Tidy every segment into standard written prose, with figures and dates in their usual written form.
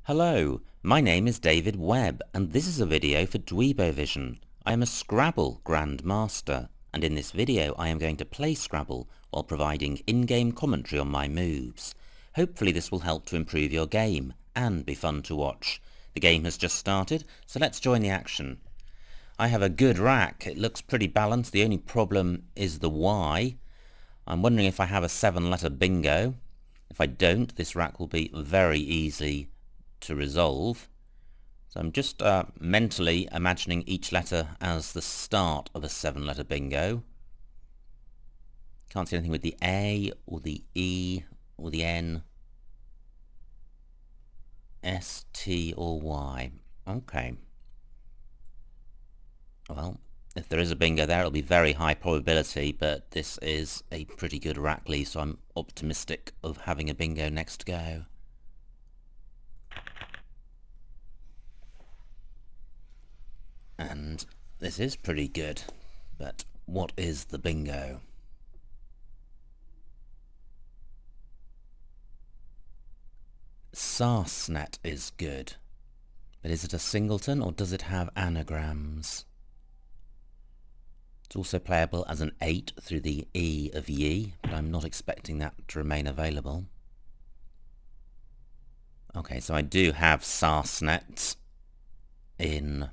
Hello, my name is David Webb and this is a video for Dweebovision. I am a Scrabble grandmaster and in this video I am going to play Scrabble while providing in-game commentary on my moves. Hopefully this will help to improve your game and be fun to watch. The game has just started, so let's join the action. I have a good rack. It looks pretty balanced. The only problem is the Y. I'm wondering if I have a 7-letter bingo. If I don't, this rack will be very easy to resolve. So I'm just mentally imagining each letter as the start of a 7-letter bingo. Can't see anything with the A or the E or the N, S, T or Y. Okay. Well, if there is a bingo there, it'll be very high probability, but this is a pretty good rack lead, so I'm optimistic of having a bingo next go. And this is pretty good, but what is the bingo? Sarsnet is good, but is it a singleton or does it have anagrams? It's also playable as an 8 through the E of ye, but I'm not expecting that to remain available. Okay, so I do have Sarsnet in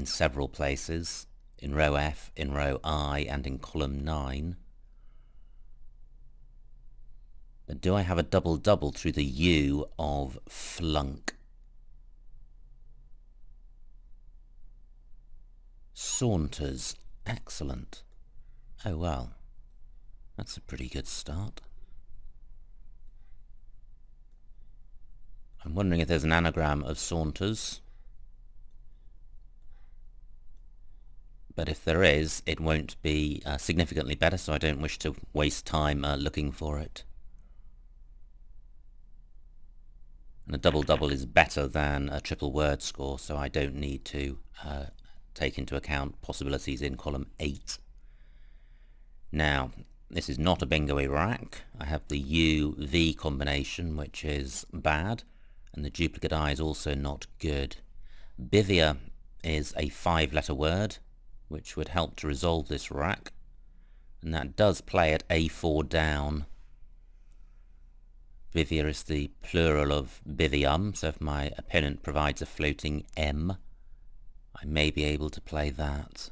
several places, in row F, in row I, and in column 9. But do I have a double-double through the U of flunk? Saunters. Excellent. Oh well, that's a pretty good start. I'm wondering if there's an anagram of Saunters. But if there is, it won't be significantly better, so I don't wish to waste time looking for it. And a double-double is better than a triple word score, so I don't need to take into account possibilities in column 8. Now, this is not a bingo-y rack. I have the U-V combination, which is bad, and the duplicate I is also not good. Bivia is a 5-letter word, which would help to resolve this rack, and that does play at A4 down. Bivia is the plural of bivium, so if my opponent provides a floating M, I may be able to play that.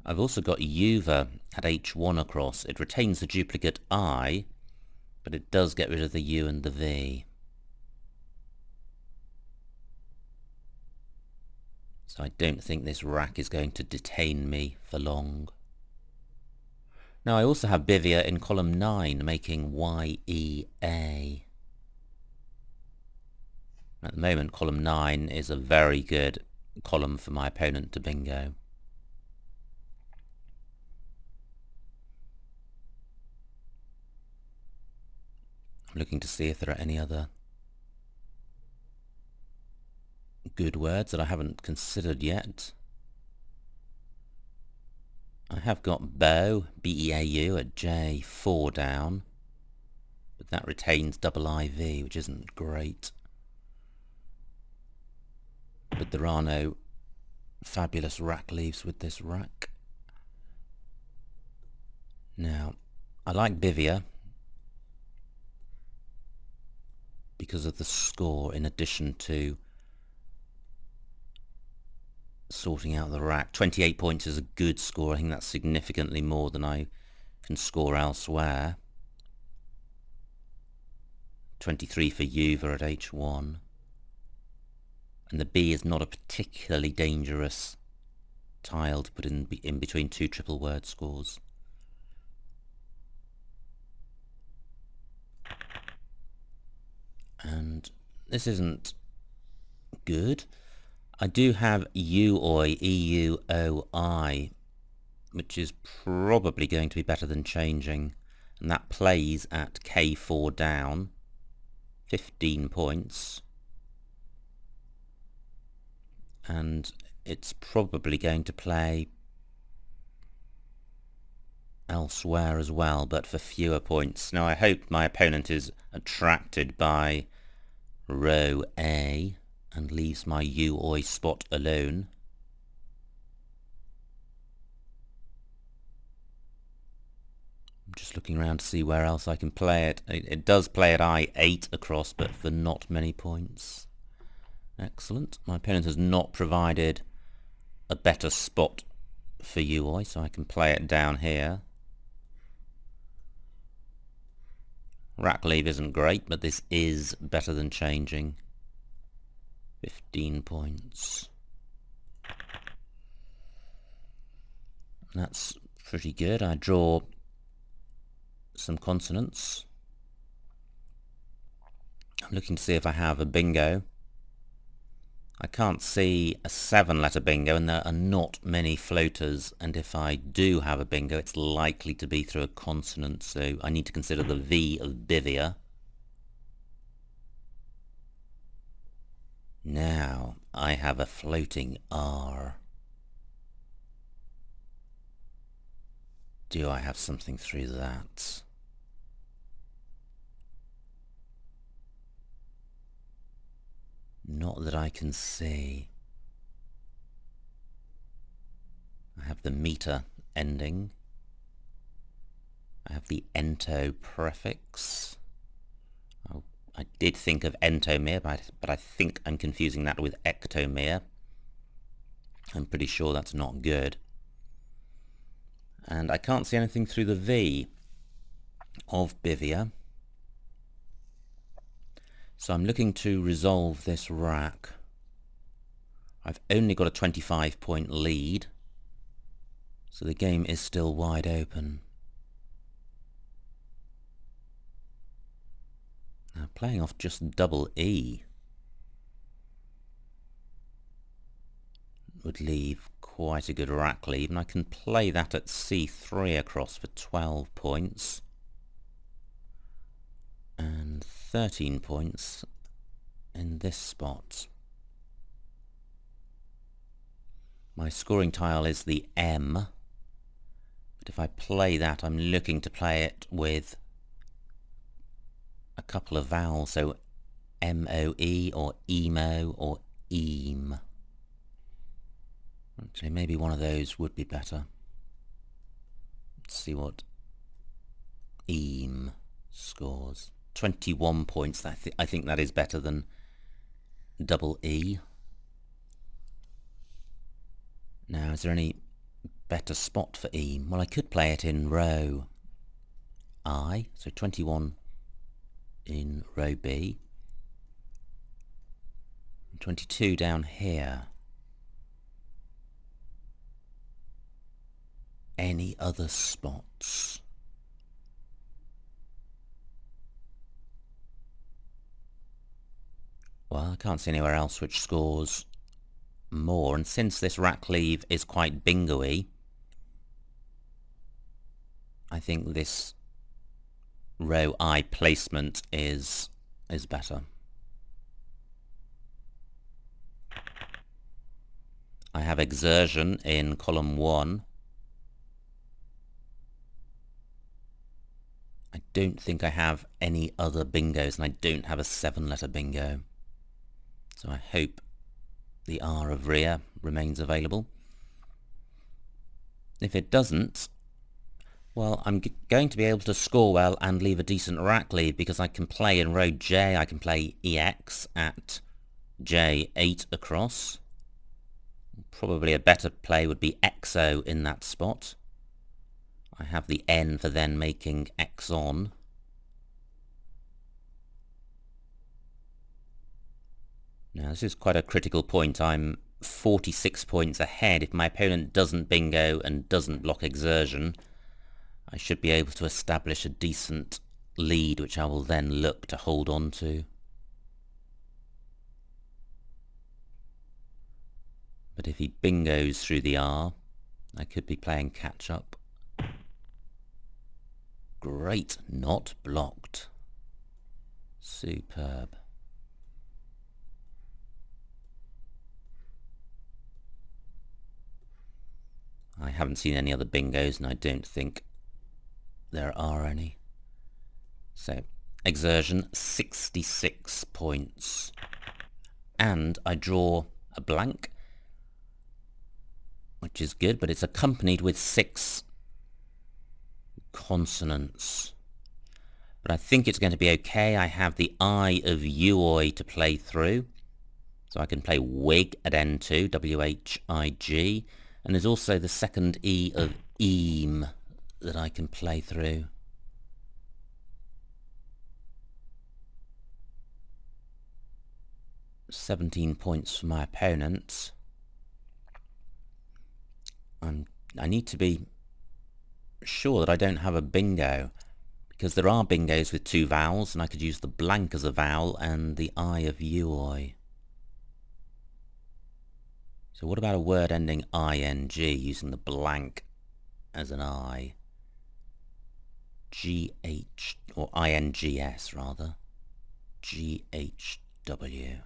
I've also got Uva at H1 across. It retains the duplicate I, but it does get rid of the U and the V. So I don't think this rack is going to detain me for long. Now I also have Bivia in column 9, making Y-E-A. At the moment, column 9 is a very good column for my opponent to bingo. I'm looking to see if there are any other good words that I haven't considered yet. I have got bow, B-E-A-U, at J4 down, but that retains double I-V, which isn't great. But there are no fabulous rack leaves with this rack. Now, I like Bivia because of the score in addition to sorting out the rack. 28 points is a good score. I think that's significantly more than I can score elsewhere. 23 for Uva at H1. And the B is not a particularly dangerous tile to put in between two triple word scores. And this isn't good. I do have UOI, E-U-O-I, which is probably going to be better than changing, and that plays at K4 down, 15 points, and it's probably going to play elsewhere as well, but for fewer points. Now I hope my opponent is attracted by row A and leaves my UI spot alone. I'm just looking around to see where else I can play it. It does play at I8 across, but for not many points. Excellent. My opponent has not provided a better spot for UI, so I can play it down here. Rack leave isn't great, but this is better than changing. 15 points. That's pretty good. I draw some consonants. I'm looking to see if I have a bingo. I can't see a 7-letter bingo, and there are not many floaters, and if I do have a bingo it's likely to be through a consonant, so I need to consider the V of bivia. Now I have a floating R. Do I have something through that? Not that I can see. I have the meter ending. I have the ento prefix. Oh, I did think of entomere, but I think I'm confusing that with ectomere. I'm pretty sure that's not good. And I can't see anything through the V of bivia. So I'm looking to resolve this rack. I've only got a 25-point lead, so the game is still wide open. Now playing off just double E would leave quite a good rack lead, and I can play that at C3 across for 12 points. And 13 points in this spot. My scoring tile is the M, but if I play that I'm looking to play it with a couple of vowels, so M-O-E or emo or eem. Actually, maybe one of those would be better. Let's see what eem scores. 21 points. I think that is better than double E. Now, is there any better spot for E? Well, I could play it in row I, so 21 in row B. 22 down here. Any other spots? Well, I can't see anywhere else which scores more, and since this rack leave is quite bingo-y, I think this row I placement is better. I have exertion in column 1. I don't think I have any other bingos, and I don't have a 7-letter bingo. So I hope the R of rear remains available. If it doesn't, well, I'm going to be able to score well and leave a decent rack lead, because I can play in row J, I can play EX at J8 across. Probably a better play would be XO in that spot. I have the N for then making X on. Now this is quite a critical point. I'm 46 points ahead. If my opponent doesn't bingo and doesn't block exertion, I should be able to establish a decent lead, which I will then look to hold on to. But if he bingos through the R, I could be playing catch up. Great, not blocked. Superb. I haven't seen any other bingos, and I don't think there are any. So, exertion, 66 points. And I draw a blank, which is good, but it's accompanied with 6 consonants. But I think it's going to be okay. I have the I of Uoi to play through. So I can play wig at N2, W-H-I-G. And there's also the second E of eam that I can play through. $17 points for my opponent. I need to be sure that I don't have a bingo, because there are bingos with 2 vowels, and I could use the blank as a vowel and the I of Uoi. So what about a word ending ing, using the blank as an I? GH, or INGS rather. GHW.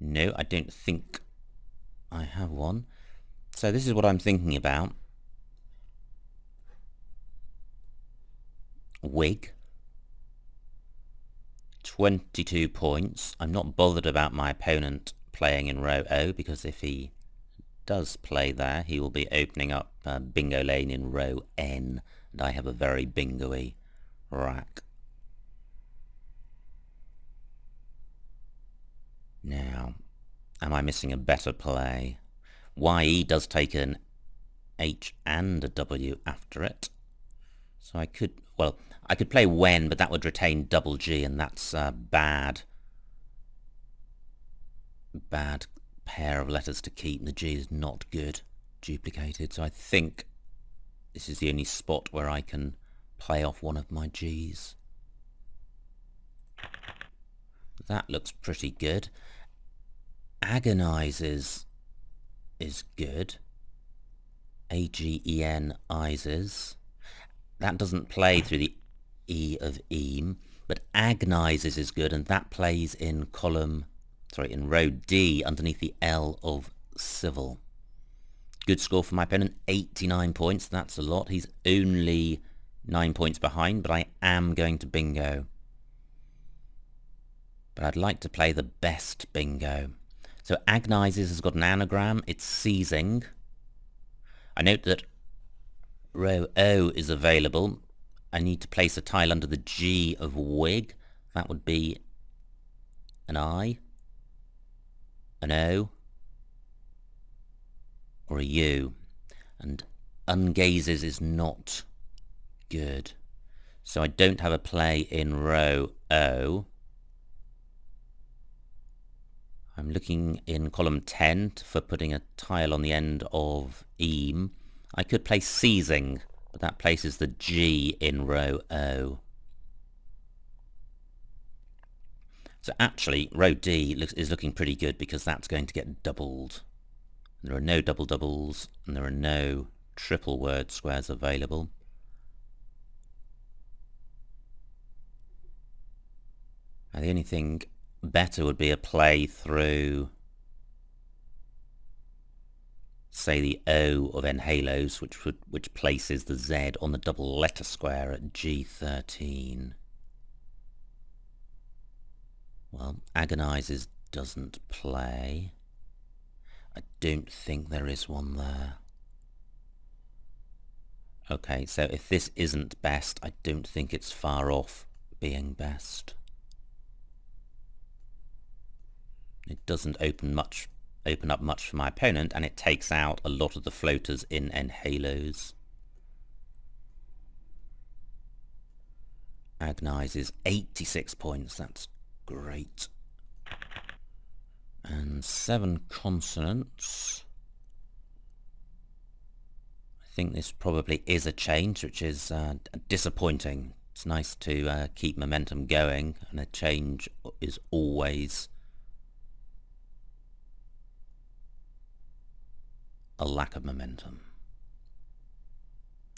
No, I don't think I have one. So this is what I'm thinking about. Wig. 22 points. I'm not bothered about my opponent playing in row O, because if he does play there, he will be opening up bingo lane in row N, and I have a very bingo-y rack. Now, am I missing a better play? YE does take an H and a W after it. So I could, well, I could play when, but that would retain double G, and that's a bad pair of letters to keep. The G is not good duplicated, so I think this is the only spot where I can play off one of my G's. That looks pretty good. Agonizes is good. AGEN-izes. That doesn't play through the E of eam, but agonizes is good, and that plays in in row D underneath the L of civil. Good score for my opponent, 89 points. That's a lot. He's only 9 points behind, but I am going to bingo. But I'd like to play the best bingo. So agonizes has got an anagram. It's seizing. I note that row O is available. I need to place a tile under the G of wig. That would be an I, an O, or a U. And ungazes is not good. So I don't have a play in row O. I'm looking in column 10 for putting a tile on the end of eam. I could play seizing, but that places the G in row O. So actually, row D is looking pretty good, because that's going to get doubled. There are no double doubles, and there are no triple word squares available. Now the only thing better would be a play through, say, the O of Enhalos, which places the Z on the double letter square at G13. Well, agonizes doesn't play. I don't think there is one there. Okay, so if this isn't best, I don't think it's far off being best. It doesn't open up much for my opponent, and it takes out a lot of the floaters in Enhalos. Agonizes 86 points. That's great. And 7 consonants. I think this probably is a change, which is disappointing. It's nice to keep momentum going, and a change is always a lack of momentum.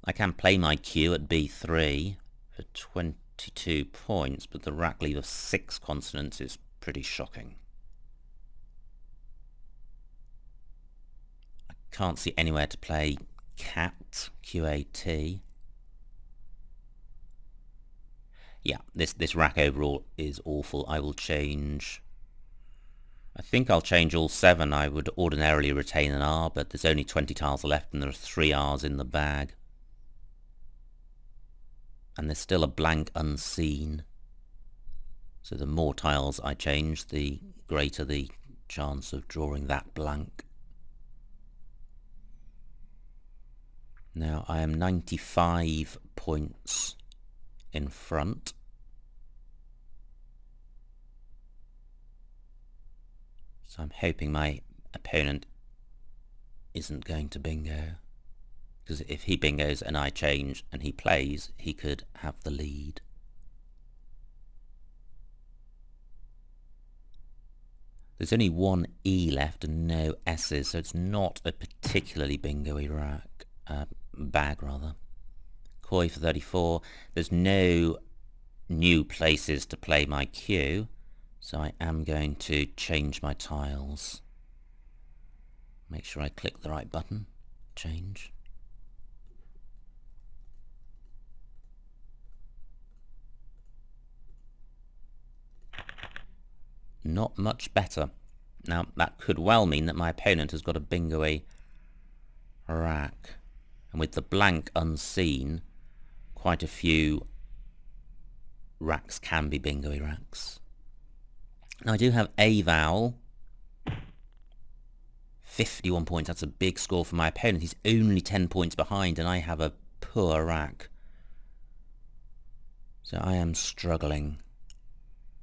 I can play my cue at B3 for 22 points, but the rack leave of 6 consonants is pretty shocking. I can't see anywhere to play cat, Q-A-T. Yeah, this rack overall is awful. I will change... I think I'll change all 7. I would ordinarily retain an R, but there's only 20 tiles left and there are 3 Rs in the bag. And there's still a blank unseen. So the more tiles I change, the greater the chance of drawing that blank. Now I am 95 points in front. So I'm hoping my opponent isn't going to bingo. Because if he bingos and I change and he plays, he could have the lead. There's only 1 E left and no S's, so it's not a particularly bingo-y rack. Bag, rather. Koi for 34. There's no new places to play my cue, so I am going to change my tiles. Make sure I click the right button. Change. Not much better. Now, that could well mean that my opponent has got a bingo-y rack. And with the blank unseen, quite a few racks can be bingo-y racks. Now, I do have a vowel. 51 points. That's a big score for my opponent. He's only 10 points behind, and I have a poor rack. So I am struggling.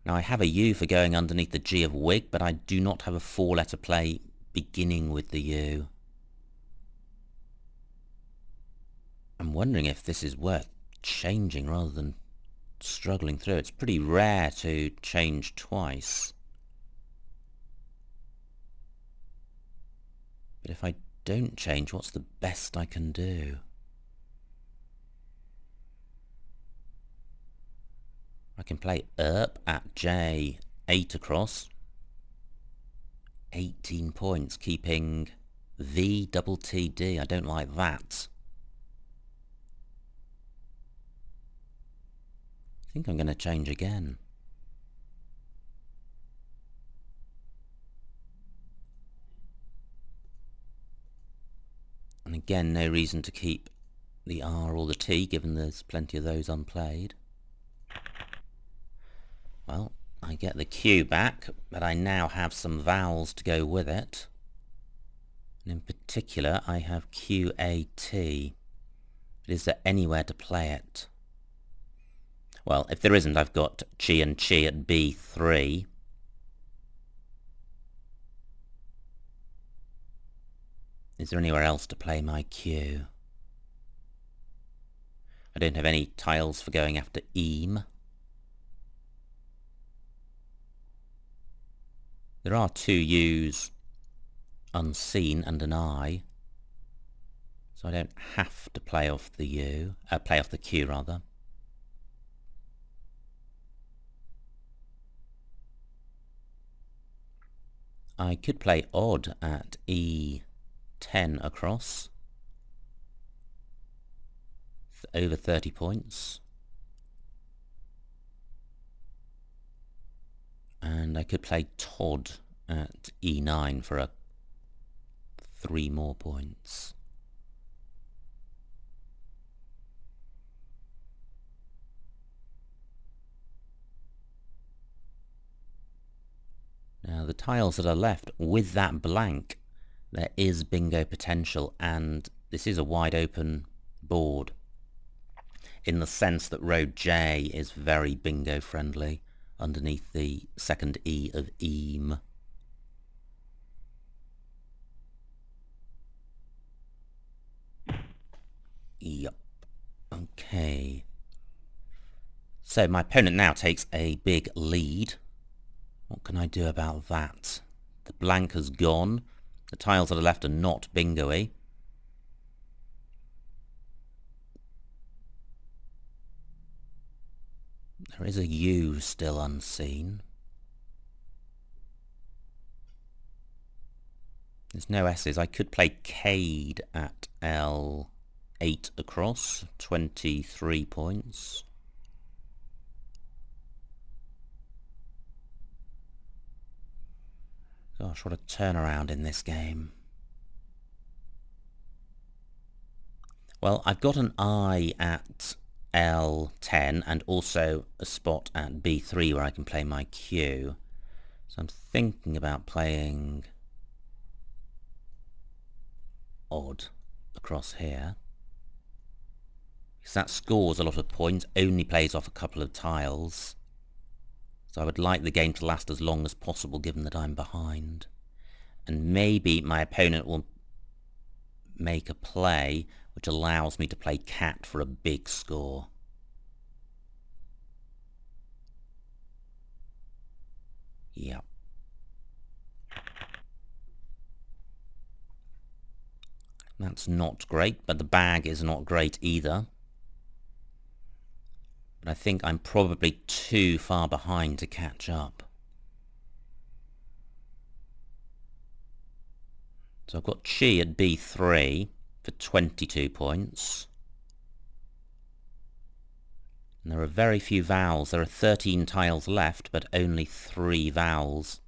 Now I have a U for going underneath the G of wig, but I do not have a 4-letter play beginning with the U. I'm wondering if this is worth changing rather than struggling through. It's pretty rare to change twice. But if I don't change, what's the best I can do? I can play ERP at J, 8 across. 18 points, keeping V double T D. I don't like that. I think I'm going to change again. And again, no reason to keep the R or the T, given there's plenty of those unplayed. Well, I get the Q back, but I now have some vowels to go with it. And in particular, I have QAT. But is there anywhere to play it? Well, if there isn't, I've got chi and chi at B3. Is there anywhere else to play my Q? I don't have any tiles for going after eam. There are 2 U's unseen and an I, so I don't have to play off the U, play off the Q rather. I could play odd at E10 across, over 30 points. And I could play Todd at E9 for 3 more points. Now the tiles that are left with that blank, there is bingo potential, and this is a wide open board in the sense that row J is very bingo friendly underneath the second E of eam. Yup. Okay. So my opponent now takes a big lead. What can I do about that? The blank has gone. The tiles that are left are not bingo-y. There is a U still unseen. There's no S's. I could play Cade at L8 across, 23 points. Gosh, what a turnaround in this game. Well, I've got an I at L10 and also a spot at B3 where I can play my Q. So I'm thinking about playing odd across here. Because that scores a lot of points, only plays off a couple of tiles. So I would like the game to last as long as possible given that I'm behind. And maybe my opponent will make a play which allows me to play cat for a big score. Yep. That's not great, but the bag is not great either. But I think I'm probably too far behind to catch up. So I've got Chi at B3 for 22 points. And there are very few vowels. There are 13 tiles left, but only 3 vowels.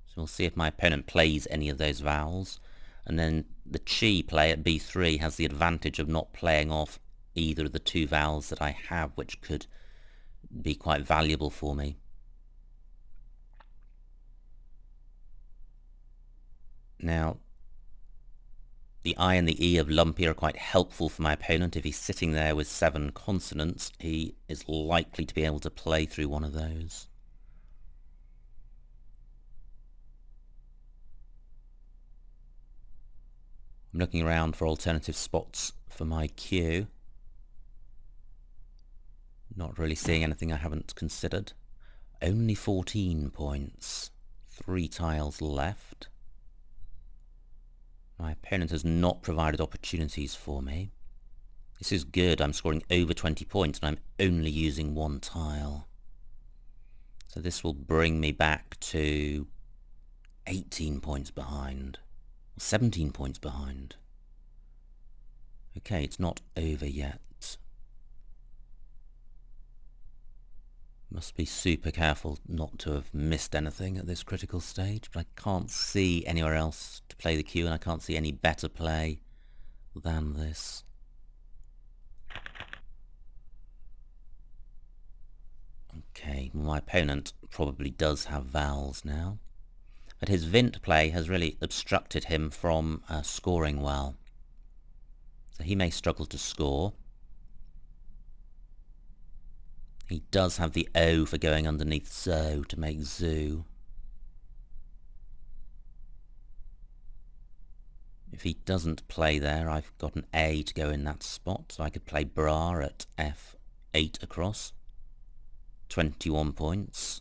So we'll see if my opponent plays any of those vowels. And then the Chi play at B3 has the advantage of not playing off either of the 2 vowels that I have, which could be quite valuable for me. Now, the I and the E of lumpy are quite helpful for my opponent. If he's sitting there with 7 consonants, he is likely to be able to play through one of those. I'm looking around for alternative spots for my Q. Not really seeing anything I haven't considered. Only 14 points. 3 tiles left. My opponent has not provided opportunities for me. This is good. I'm scoring over 20 points and I'm only using 1 tile. So this will bring me back to 18 points behind. 17 points behind. Okay, it's not over yet. Must be super careful not to have missed anything at this critical stage, but I can't see anywhere else to play the Q, and I can't see any better play than this. Okay, my opponent probably does have vowels now, but his Vint play has really obstructed him from scoring well. So he may struggle to score. He does have the O for going underneath zo to make zoo. If he doesn't play there, I've got an A to go in that spot, so I could play bra at F8 across. 21 points.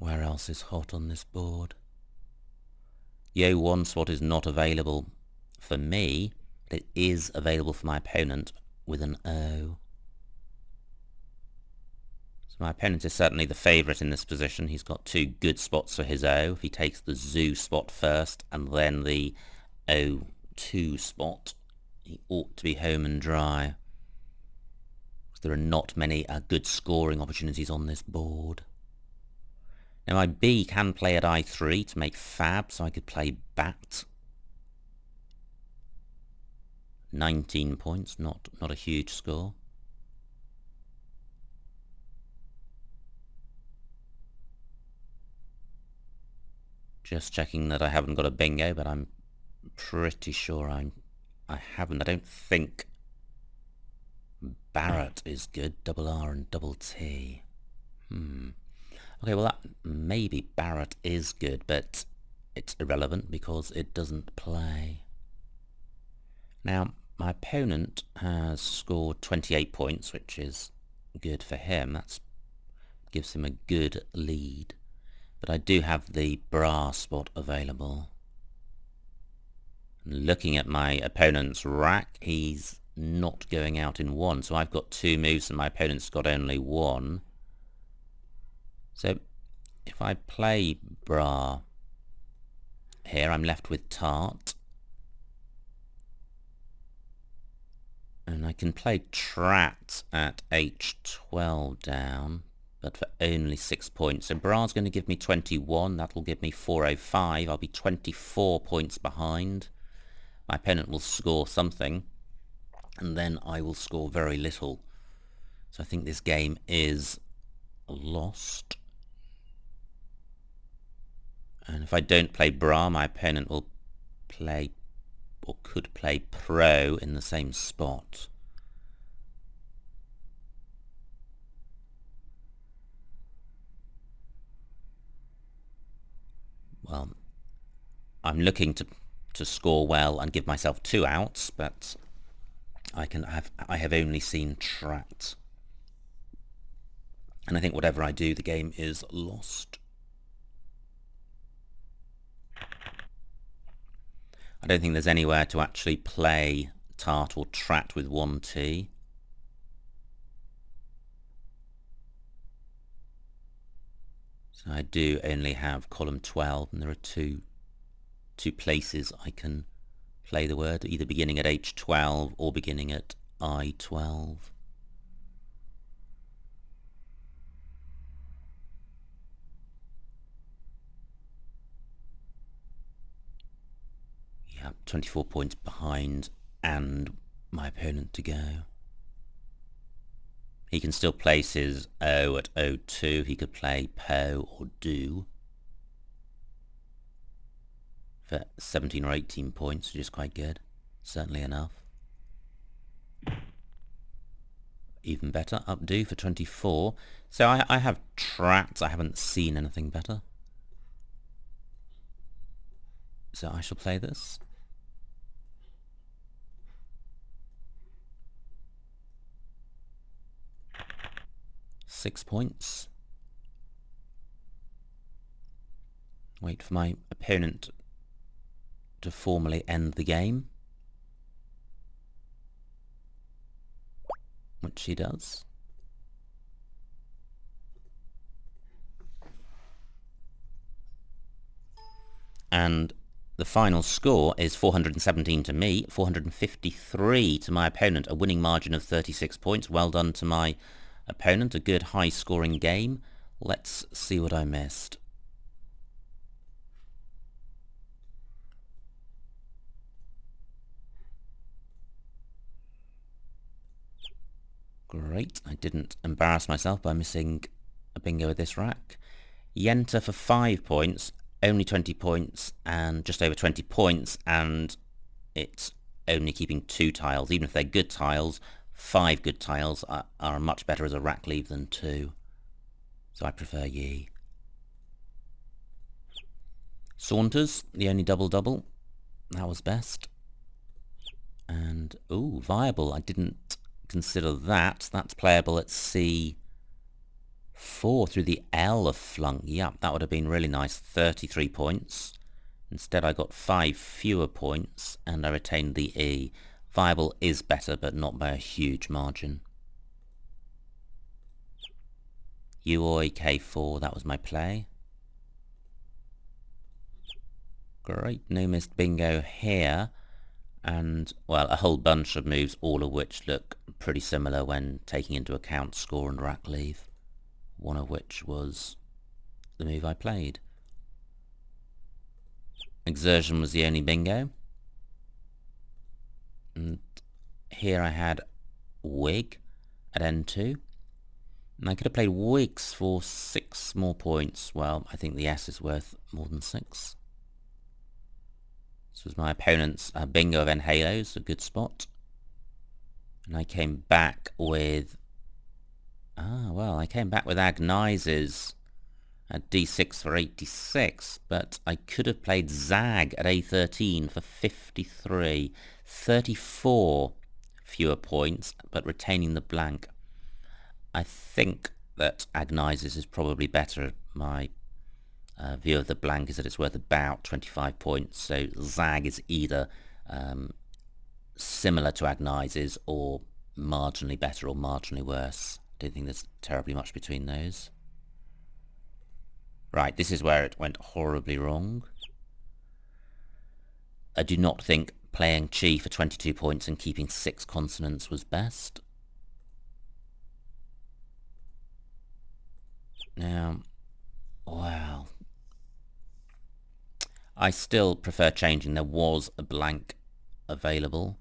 Where else is hot on this board? Yo 1 spot is not available for me, but it is available for my opponent with an O. So my opponent is certainly the favourite in this position. He's got 2 good spots for his O. If he takes the zoo spot first and then the O2 spot, he ought to be home and dry. There are not many good scoring opportunities on this board. Now my B can play at I3 to make fab, so I could play bat. 19 points, not a huge score. Just checking that I haven't got a bingo, but I'm pretty sure I haven't. I don't think Barrett is good, double R and double T. Okay, well that maybe Barrett is good, but it's irrelevant because it doesn't play. Now, my opponent has scored 28 points, which is good for him. That gives him a good lead. But I do have the bra spot available. Looking at my opponent's rack, he's not going out in 1, so I've got 2 moves and my opponent's got only 1. So if I play bra here, I'm left with tart. And And I can play Trat at h12 down, but for only 6 points. So Bra's going to give me 21, that'll give me 405. I'll be 24 points behind. My opponent will score something, and then I will score very little. So I think this game is lost. And if I don't play Bra, my opponent will play, or could play Pro in the same spot. Well, I'm looking to score well and give myself 2 outs, but I have only seen Trat. And I think whatever I do, the game is lost. I don't think there's anywhere to actually play Tart or Trat with 1T. So I do only have column 12, and there are two places I can play the word, either beginning at H12 or beginning at I12. Yeah, 24 points behind and my opponent to go. He can still place his O at O2. He could play Po or Do for 17 or 18 points, which is quite good. Certainly enough. Even better, up Do for 24. So I have Trat. I haven't seen anything better. So I shall play this. Six points. Wait for my opponent to formally end the game, which she does. And the final score is 417 to me, 453 to my opponent, a winning margin of 36 points. Well done to my opponent, a good high-scoring game. Let's see what I missed. Great, I didn't embarrass myself by missing a bingo with this rack. Yenta for 5 points, only 20 points, and just over 20 points, and it's only keeping 2 tiles. Even if they're good tiles, 5 good tiles are much better as a rack leave than 2. So I prefer Yi. Saunters, the only double-double. That was best. And, ooh, Viable. I didn't consider that. That's playable at C4 through the L of Flunk. Yep, that would have been really nice. 33 points. Instead I got 5 fewer points, and I retained the E. Viable is better, but not by a huge margin. Uoi K4, that was my play. Great, no missed bingo here. And, well, a whole bunch of moves, all of which look pretty similar when taking into account score and rack leave. One of which was the move I played. Exertion was the only bingo. And here I had Wig at N2. And I could have played Wigs for 6 more points. Well, I think the S is worth more than 6. This was my opponent's bingo of N-Halos, a good spot. And I came back with... I came back with Agnizes at D6 for 86, but I could have played Zag at A13 for 53. 34 fewer points, but retaining the blank. I think that Agnizes is probably better. My view of the blank is that it's worth about 25 points, so Zag is either similar to Agnizes or marginally better or marginally worse. I don't think there's terribly much between those. Right, this is where it went horribly wrong. I do not think playing chi for 22 points and keeping 6 consonants was best. Now, wow. I still prefer changing. There was a blank available,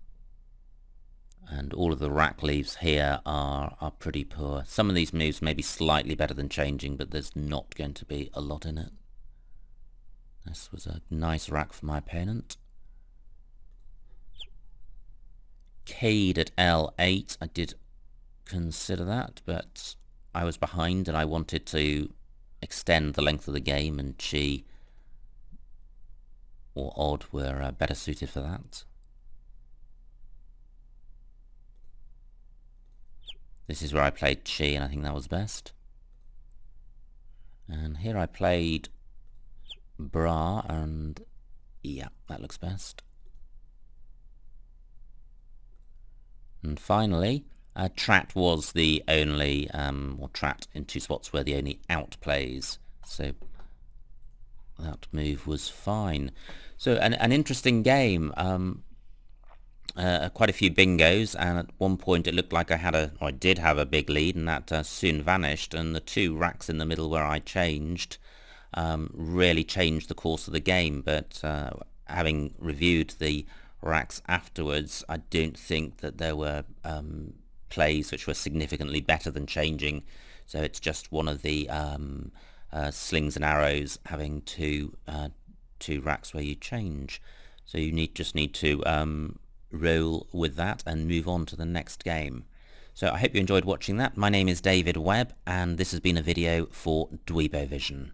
and all of the rack leaves here are pretty poor. Some of these moves may be slightly better than changing, but there's not going to be a lot in it. This was a nice rack for my opponent. K'd at L8, I did consider that, but I was behind and I wanted to extend the length of the game, and chi or odd were better suited for that. This is where I played chi, and I think that was best. And here I played bra, and yeah, that looks best. And finally, trat was the only, or trat in 2 spots were the only out plays, so that move was fine. So an interesting game. Quite a few bingos, and at one point it looked like I did have a big lead, and that soon vanished, and the 2 racks in the middle where I changed really changed the course of the game. But having reviewed the racks afterwards, I don't think that there were plays which were significantly better than changing, so it's just one of the slings and arrows having two racks where you change. So you just need to roll with that and move on to the next game. So I hope you enjoyed watching that. My name is David Webb, and this has been a video for Dweebovision.